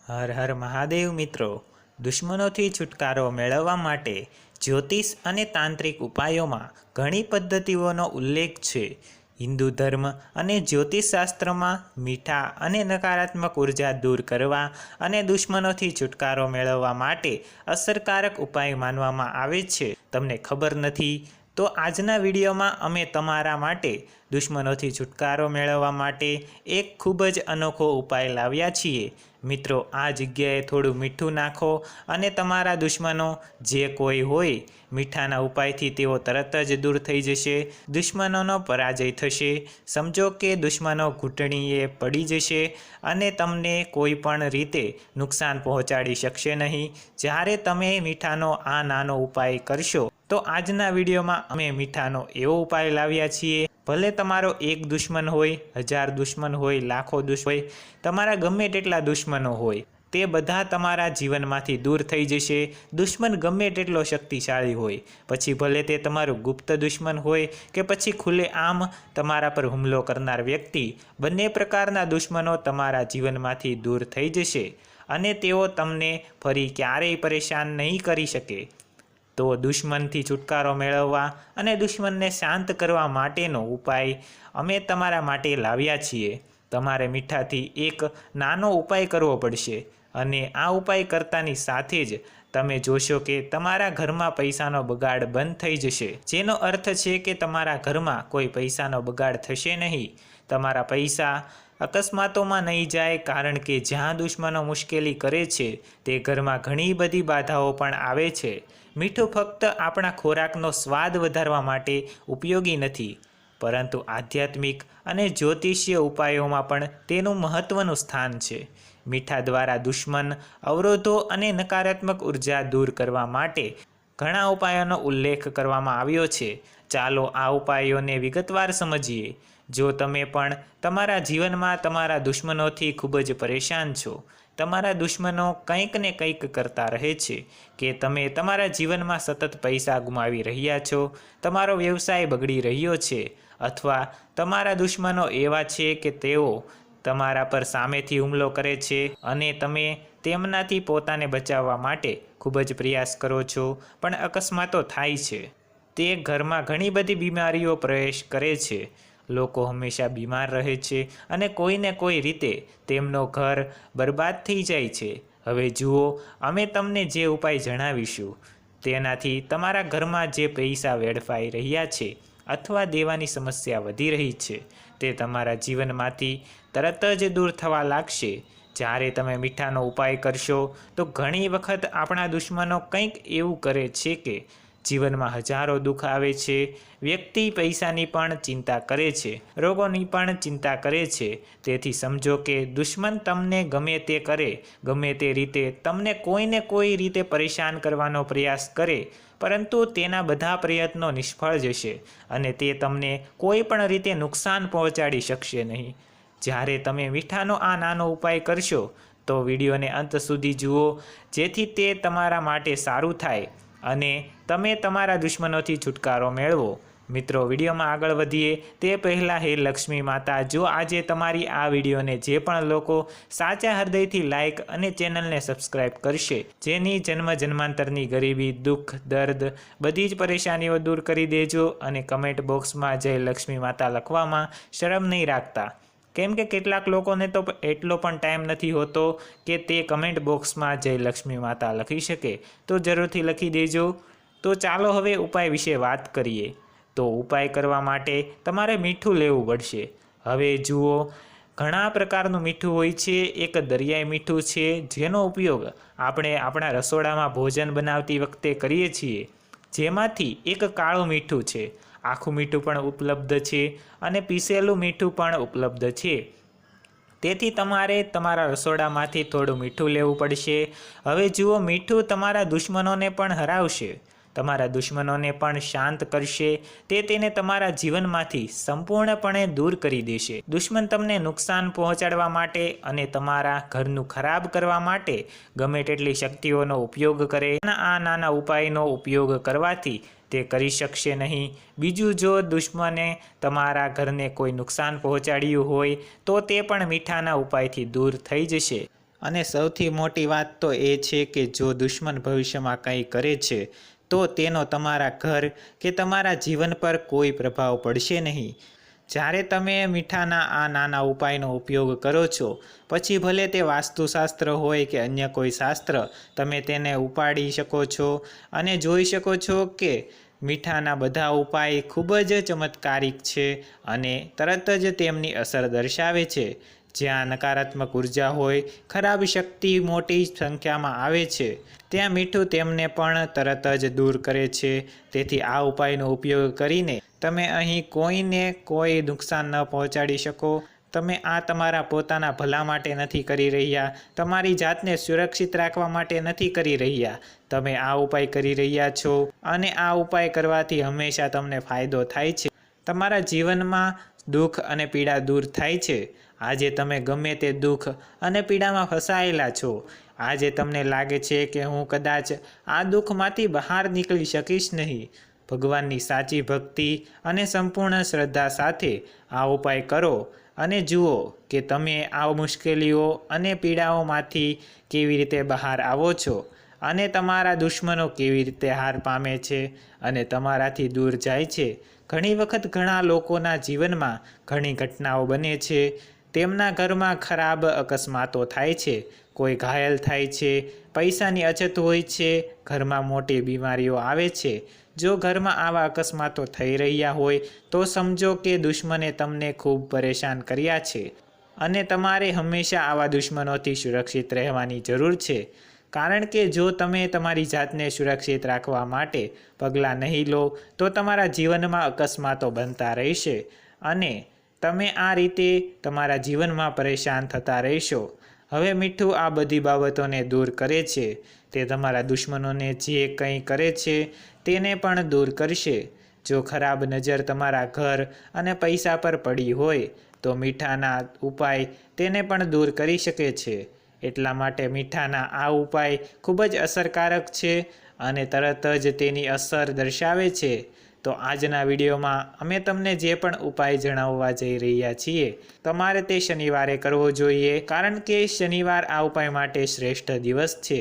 હર હર મહાદેવ મિત્રો, દુશ્મનોથી છુટકારો મેળવવા માટે જ્યોતિષ અને તાંત્રિક ઉપાયોમાં ઘણી પદ્ધતિઓનો ઉલ્લેખ છે. હિન્દુ ધર્મ અને જ્યોતિષશાસ્ત્રમાં મીઠા અને નકારાત્મક ઉર્જા દૂર કરવા અને દુશ્મનોથી છુટકારો મેળવવા માટે અસરકારક ઉપાય માનવામાં આવે છે. તમને ખબર નથી તો આજના વિડીયોમાં અમે તમારા માટે દુશ્મનોથી છુટકારો મેળવવા માટે એક ખૂબ જ અનોખો ઉપાય લાવ્યા છીએ. મિત્રો, આ જગ્યાએ થોડું મીઠું નાખો અને તમારા દુશ્મનો જે કોઈ હોય, મીઠાના ઉપાયથી તેઓ તરત જ દૂર થઈ જશે. દુશ્મનોનો પરાજય થશે. સમજો કે દુશ્મનો ઘૂંટણીએ પડી જશે અને તમને કોઈ પણ રીતે નુકસાન પહોંચાડી શકશે નહીં. જ્યારે તમે મીઠાનો આ નાનો ઉપાય કરશો તો આજના વિડીયોમાં અમે મીઠાનો એવો ઉપાય લાવ્યા છીએ. ભલે તમારો એક દુશ્મન હોય, 1000 દુશ્મન હોય, લાખો દુશ્મન હોય, તમારા ગમે તેટલા દુશ્મનો હોય, તે બધા તમારા જીવનમાંથી દૂર થઈ જશે. દુશ્મન ગમે તેટલો શક્તિશાળી હોય, પછી ભલે તે તમારું ગુપ્ત દુશ્મન હોય કે પછી ખુલ્લેઆમ તમારા પર હુમલો કરનાર વ્યક્તિ, બંને પ્રકારના દુશ્મનો તમારા જીવનમાંથી દૂર થઈ જશે અને તેઓ તમને ફરી ક્યારેય પરેશાન નહીં કરી શકે. તો દુશ્મનથી છુટકારો મેળવવા અને દુશ્મનને શાંત કરવા માટેનો ઉપાય અમે તમારા માટે લાવ્યા છીએ. તમારે મીઠાથી એક નાનો ઉપાય કરવો પડશે અને આ ઉપાય કરતાની સાથે જ તમે જોશો કે તમારા ઘરમાં પૈસાનો બગાડ બંધ થઈ જશે. જેનો અર્થ છે કે તમારા ઘરમાં કોઈ પૈસાનો બગાડ થશે નહીં. તમારા પૈસા અકસ્માતોમાં નહીં જાય, કારણ કે જ્યાં દુશ્મનો મુશ્કેલી કરે છે તે ઘરમાં ઘણી બધી બાધાઓ પણ આવે છે. મીઠું ફક્ત આપણા ખોરાકનો સ્વાદ વધારવા માટે ઉપયોગી નથી, પરંતુ આધ્યાત્મિક અને જ્યોતિષીય ઉપાયોમાં પણ તેનું મહત્ત્વનું સ્થાન છે. મીઠા દ્વારા દુશ્મન, અવરોધો અને નકારાત્મક ઉર્જા દૂર કરવા માટે ઘણા ઉપાયોનો ઉલ્લેખ કરવામાં આવ્યો છે. ચાલો આ ઉપાયોને વિગતવાર સમજીએ. જો તમે પણ તમારા જીવનમાં તમારા દુશ્મનોથી ખૂબ જ પરેશાન છો, તમારા દુશ્મનો કંઈક ને કંઈક કરતા રહે છે, કે તમે તમારા જીવનમાં સતત પૈસા ગુમાવી રહ્યા છો, તમારો વ્યવસાય બગડી રહ્યો છે, અથવા તમારા દુશ્મનો એવા છે કે તેઓ તમારા પર સામેથી હુમલો કરે છે અને તમે તેમનાથી પોતાને બચાવવા માટે ખૂબ જ પ્રયાસ કરો છો, પણ અકસ્માતો થાય છે. તે ઘરમાં ઘણી બધી બીમારીઓ પ્રવેશ કરે છે. લોકો હંમેશા બીમાર રહે છે અને કોઈને કોઈ રીતે તેમનો ઘર બરબાદ થઈ જાય છે. હવે જુઓ, અમે તમને જે ઉપાય જણાવીશું તેનાથી તમારા ઘરમાં જે પૈસા વેડફાઈ રહ્યા છે અથવા દેવાની સમસ્યા વધી રહી છે તે તમારા જીવનમાંથી તરત જ દૂર થવા લાગશે. જ્યારે તમે મીઠાનો ઉપાય કરશો તો ઘણી વખત આપણા દુશ્મનો કંઈક એવું કરે છે કે જીવનમાં હજારો દુઃખ આવે છે. વ્યક્તિ પૈસાની પણ ચિંતા કરે છે, રોગોની પણ ચિંતા કરે છે. તેથી સમજો કે દુશ્મન તમને ગમે તે કરે, ગમે તે રીતે તમને કોઈને કોઈ રીતે પરેશાન કરવાનો પ્રયાસ કરે, પરંતુ તેના બધા પ્રયત્નો નિષ્ફળ જશે અને તે તમને કોઈ પણ રીતે નુકસાન પહોંચાડી શકશે નહીં. જ્યારે તમે મીઠાનો આ નાનો ઉપાય કરશો તો વિડીયોને અંત સુધી જુઓ, જેથી તે તમારા માટે સારું થાય અને તમે તમારા દુશ્મનોથી છુટકારો મેળવો. મિત્રો, વિડીયોમાં આગળ વધીએ તે પહેલાં, હે લક્ષ્મી માતા, જો આજે તમારી આ વિડીયોને જે પણ લોકો સાચા હૃદયથી લાઇક અને ચેનલને સબસ્ક્રાઈબ કરશે, જેની જન્મ જન્માંતરની ગરીબી, દુઃખ, દર્દ, બધી જ પરેશાનીઓ દૂર કરી દેજો અને કમેન્ટ બોક્સમાં જય લક્ષ્મી માતા લખવામાં શરમ નહીં રાખતા. કેમ કે કેટલાક લોકોને તો એટલો પણ ટાઈમ નથી હોતો કે તે કમેન્ટ બોક્સમાં જય લક્ષ્મી માતા લખી શકે, તો જરૂરથી લખી દેજો. તો ચાલો હવે ઉપાય વિશે વાત કરીએ. તો ઉપાય કરવા માટે તમારે મીઠું લેવું પડશે. હવે જુઓ, ઘણા પ્રકારનું મીઠું હોય છે. એક દરિયાઈ મીઠું છે, જેનો ઉપયોગ આપણે આપણા રસોડામાં ભોજન બનાવતી વખતે કરીએ છીએ. જેમાંથી એક કાળું મીઠું છે, આખું મીઠું પણ ઉપલબ્ધ છે અને પીસેલું મીઠું પણ ઉપલબ્ધ છે. તેથી તમારે તમારા રસોડામાંથી થોડું મીઠું લેવું પડશે. હવે જુઓ, મીઠું તમારા દુશ્મનોને પણ હરાવશે, તમારા દુશ્મનોને પણ શાંત કરશે. તે તેને તમારા જીવનમાંથી સંપૂર્ણપણે દૂર કરી દેશે. દુશ્મન તમને નુકસાન પહોંચાડવા માટે અને તમારા ઘરનું ખરાબ કરવા માટે ગમે તેટલી શક્તિઓનો ઉપયોગ કરે, આ નાના ઉપાયનો ઉપયોગ કરવાથી તે કરી શકશે નહીં. બીજું, જો દુશ્મને તમારા ઘરને કોઈ નુકસાન પહોંચાડ્યું હોય તો તે પણ મીઠાના ઉપાયથી દૂર થઈ જશે. અને સૌથી મોટી વાત તો એ છે કે જો દુશ્મન ભવિષ્યમાં કંઈ કરે છે તો તેનો તમારા ઘર કે તમારા જીવન પર કોઈ પ્રભાવ પડશે નહીં. જ્યારે તમે મીઠાના આ નાના ઉપાયનો ઉપયોગ કરો છો, પછી ભલે તે વાસ્તુશાસ્ત્ર હોય કે અન્ય કોઈ શાસ્ત્ર, તમે તેને ઉપાડી શકો છો અને જોઈ શકો છો કે મીઠાના બધા ઉપાય ખૂબ જ ચમત્કારિક છે અને તરત જ તેમની અસર દર્શાવે છે. જ્યાં નકારાત્મક ઉર્જા હોય, ખરાબ શક્તિ મોટી સંખ્યામાં આવે છે, ત્યાં મીઠું તેમને પણ તરત જ દૂર કરે છે. તેથી આ ઉપાયનો ઉપયોગ કરીને તમે અહીં કોઈને કોઈ નુકસાન ન પહોંચાડી શકો. તમે આ તમારા પોતાના ભલા માટે નથી કરી રહ્યા, તમારી જાતને સુરક્ષિત રાખવા માટે નથી કરી રહ્યા. તમે આ ઉપાય કરી રહ્યા છો અને આ ઉપાય કરવાથી હંમેશા તમને ફાયદો થાય છે. તમારા જીવનમાં દુઃખ અને પીડા દૂર થાય છે. આજે તમે ગમે તે દુઃખ અને પીડામાં ફસાયેલા છો. આજે તમને લાગે છે કે હું કદાચ આ દુઃખમાંથી બહાર નીકળી શકીશ નહીં. ભગવાનની સાચી ભક્તિ અને સંપૂર્ણ શ્રદ્ધા સાથે આ ઉપાય કરો અને જુઓ કે તમે આ મુશ્કેલીઓ અને પીડાઓમાંથી કેવી રીતે બહાર આવો છો અને તમારા દુશ્મનો કેવી રીતે હાર પામે છે અને તમારાથી દૂર જાય છે. ઘણી વખત ઘણા લોકોના જીવનમાં ઘણી ઘટનાઓ બને છે. તેમના ઘરમાં ખરાબ અકસ્માતો થાય છે, કોઈ ઘાયલ થાય છે, પૈસાની અછત હોય છે, ઘરમાં મોટી બીમારીઓ આવે છે. જો ઘરમાં આવા અકસ્માતો થઈ રહ્યા હોય તો સમજો કે દુશ્મને તમને ખૂબ પરેશાન કર્યા છે અને તમારે હંમેશા આવા દુશ્મનોથી સુરક્ષિત રહેવાની જરૂર છે. કારણ કે જો તમે તમારી જાતને સુરક્ષિત રાખવા માટે પગલાં નહીં લો તો તમારા જીવનમાં અકસ્માતો બનતા રહેશે અને તમે આ રીતે તમારા જીવનમાં પરેશાન થતા રહેશો. હવે મીઠું આ બધી બાબતોને દૂર કરે છે. તે તમારા દુશ્મનોને જે કંઈ કરે છે તેને પણ દૂર કરશે. જો ખરાબ નજર તમારા ઘર અને પૈસા પર પડી હોય તો મીઠાના ઉપાય તેને પણ દૂર કરી શકે છે. એટલા માટે મીઠાના આ ઉપાય ખૂબ જ અસરકારક છે અને તરત જ તેની અસર દર્શાવે છે. તો આજના વિડીયોમાં અમે તમને જે પણ ઉપાય જણાવવા જઈ રહ્યા છીએ, તમારે તે શનિવારે કરવો જોઈએ, કારણ કે શનિવાર આ ઉપાય માટે શ્રેષ્ઠ દિવસ છે.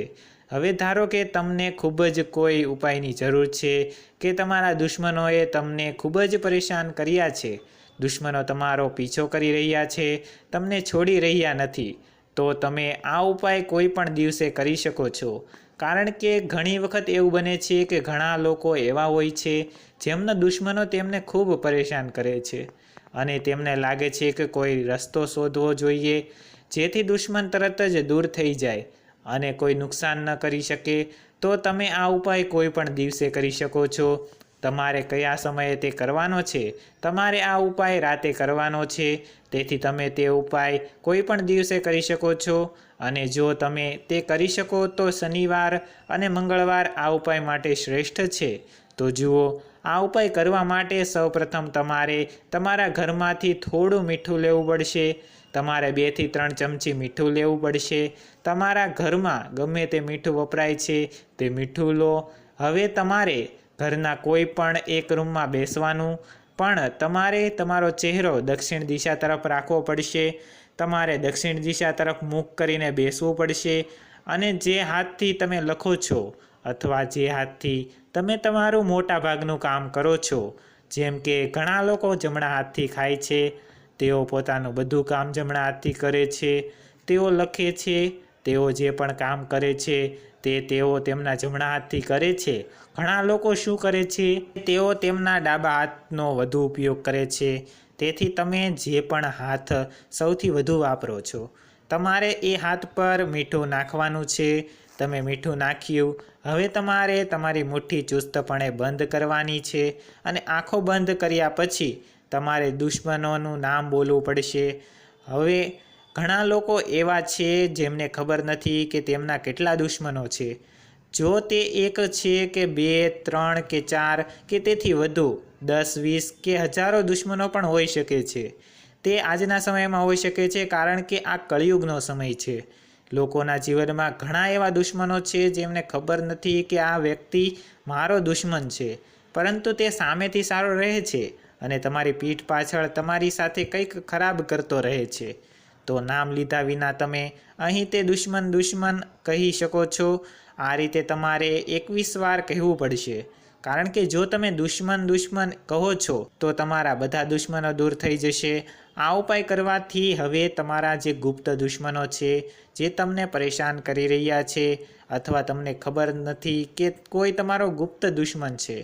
હવે ધારો કે તમને ખૂબ જ કોઈ ઉપાયની જરૂર છે કે તમારા દુશ્મનોએ તમને ખૂબ જ પરેશાન કર્યા છે, દુશ્મનો તમારો પીછો કરી રહ્યા છે, તમને છોડી રહ્યા નથી, તો તમે આ ઉપાય કોઈ પણ દિવસે કરી શકો છો. કારણ કે ઘણી વખત એવું બને છે કે ઘણા લોકો એવા હોય છે જેમના દુશ્મનો તેમને ખૂબ પરેશાન કરે છે અને તેમને લાગે છે કે કોઈ રસ્તો શોધવો જોઈએ જેથી દુશ્મન તરત જ દૂર થઈ જાય અને કોઈ નુકસાન ન કરી શકે. તો તમે આ ઉપાય કોઈ પણ દિવસે કરી શકો છો. તમારે કયા સમયે તે કરવાનો છે? તમારે આ ઉપાય રાતે કરવાનો છે. તેથી તમે તે ઉપાય કોઈ પણ દિવસે કરી શકો છો અને જો તમે તે કરી શકો તો શનિવાર અને મંગળવાર આ ઉપાય માટે શ્રેષ્ઠ છે. તો જુઓ, આ ઉપાય કરવા માટે સૌપ્રથમ તમારે તમારા ઘરમાંથી થોડું મીઠું લેવું પડશે. તમારે 2 થી 3 ચમચી મીઠું લેવું પડશે. તમારા ઘરમાં ગમે તે મીઠું વપરાય છે તે મીઠું લો. હવે તમારે ઘરના કોઈ પણ એક રૂમમાં બેસવાનું, પણ તમારે તમારો ચહેરો દક્ષિણ દિશા તરફ રાખવો પડશે. તમારે દક્ષિણ દિશા તરફ મુખ કરીને બેસવું પડશે અને જે હાથથી તમે લખો છો અથવા જે હાથથી તમે તમારું મોટા ભાગનું કામ કરો છો, જેમ કે ઘણા લોકો જમણા હાથથી ખાય છે, તેઓ પોતાનું બધું કામ જમણા હાથથી કરે છે, તેઓ લખે છે, તેઓ જે પણ કામ કરે છે તેઓ તેમના જમણા હાથથી કરે છે. ઘણા લોકો શું કરે છે, તેઓ તેમના ડાબા હાથનો વધુ ઉપયોગ કરે છે. તેથી તમે જે પણ હાથ સૌથી વધુ વાપરો છો, તમારે એ હાથ પર મીઠું નાખવાનું છે. તમે મીઠું નાખ્યું. હવે તમારે તમારી મુઠ્ઠી ચુસ્તપણે બંધ કરવાની છે અને આંખો બંધ કર્યા પછી તમારે દુશ્મનોનું નામ બોલવું પડશે. હવે ઘણા લોકો એવા છે જેમને ખબર નથી કે તેમના કેટલા દુશ્મનો છે. જો તે 1 છે કે 2, 3 કે 4 કે તેથી વધુ, 10, 20 કે હજારો દુશ્મનો પણ હોઈ શકે છે. તે આજના સમયમાં હોઈ શકે છે, કારણ કે આ કળિયુગનો સમય છે. લોકોના જીવનમાં ઘણા એવા દુશ્મનો છે જેમને ખબર નથી કે આ વ્યક્તિ મારો દુશ્મન છે, પરંતુ તે સામેથી સારો રહે છે અને તમારી પીઠ પાછળ તમારી સાથે કંઈક ખરાબ કરતો રહે છે. તો નામ લીધા વિના તમે અહીં તે દુશ્મન દુશ્મન કહી શકો છો. આ રીતે તમારે 21 વાર કહેવું પડશે. કારણ કે જો તમે દુશ્મન દુશ્મન કહો છો તો તમારા બધા દુશ્મનો દૂર થઈ જશે. આ ઉપાય કરવાથી હવે તમારા જે ગુપ્ત દુશ્મનો છે, જે તમને પરેશાન કરી રહ્યા છે, અથવા તમને ખબર નથી કે કોઈ તમારો ગુપ્ત દુશ્મન છે,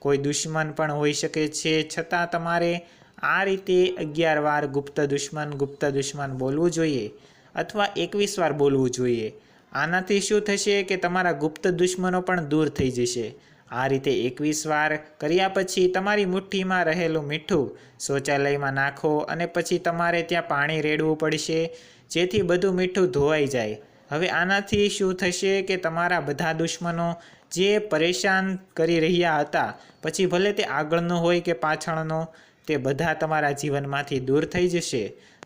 કોઈ દુશ્મન પણ હોઈ શકે છે, છતાં તમારે આ રીતે 11 વાર ગુપ્ત દુશ્મન બોલવું જોઈએ અથવા 21 વાર બોલવું જોઈએ. આનાથી શું થશે કે તમારા ગુપ્ત દુશ્મનો પણ દૂર થઈ જશે. આ રીતે 21 વાર કર્યા પછી તમારી મુઠ્ઠીમાં રહેલું મીઠું શૌચાલયમાં નાખો અને પછી તમારે ત્યાં પાણી રેડવું પડશે, જેથી બધું મીઠું ધોવાઈ જાય. હવે આનાથી શું થશે કે તમારા બધા દુશ્મનો જે પરેશાન કરી રહ્યા હતા, પછી ભલે તે આગળનો હોય કે પાછળનો, તે બધા તમારા જીવનમાંથી દૂર થઈ જશે.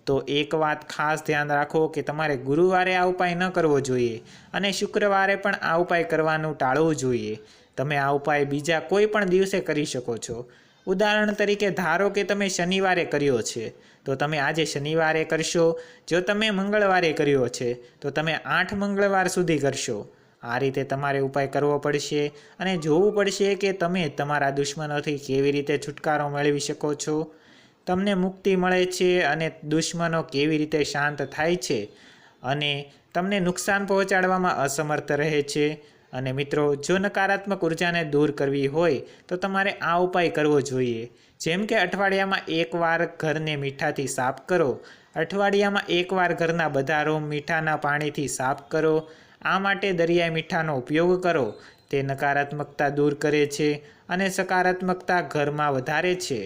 તો એક વાત ખાસ ધ્યાન રાખો કે તમારે ગુરુવારે આ ઉપાય ન કરવો જોઈએ અને શુક્રવારે પણ આ ઉપાય કરવાનું ટાળવું જોઈએ. તમે આ ઉપાય બીજા કોઈ પણ દિવસે કરી શકો છો. ઉદાહરણ તરીકે ધારો કે તમે શનિવારે કર્યો છે તો તમે આજે શનિવારે કરશો. જો તમે મંગળવારે કર્યો છે તો તમે 8 મંગળવાર સુધી કરશો. આ રીતે તમારે ઉપાય કરવો પડશે અને જોવું પડશે કે તમે તમારા દુશ્મનોથી કેવી રીતે છુટકારો મેળવી શકો છો, તમને મુક્તિ મળે છે અને દુશ્મનો કેવી રીતે શાંત થાય છે અને તમને નુકસાન પહોંચાડવામાં અસમર્થ રહે છે. અને મિત્રો, જો નકારાત્મક ઉર્જાને દૂર કરવી હોય તો તમારે આ ઉપાય કરવો જોઈએ. જેમ કે અઠવાડિયામાં 1 વાર ઘરને મીઠાથી સાફ કરો. અઠવાડિયામાં 1 વાર ઘરના બધા રૂમ મીઠાના પાણીથી સાફ કરો. આ માટે દરિયાઈ મીઠાનો ઉપયોગ કરો. તે નકારાત્મકતા દૂર કરે છે અને સકારાત્મકતા ઘરમાં વધારે છે.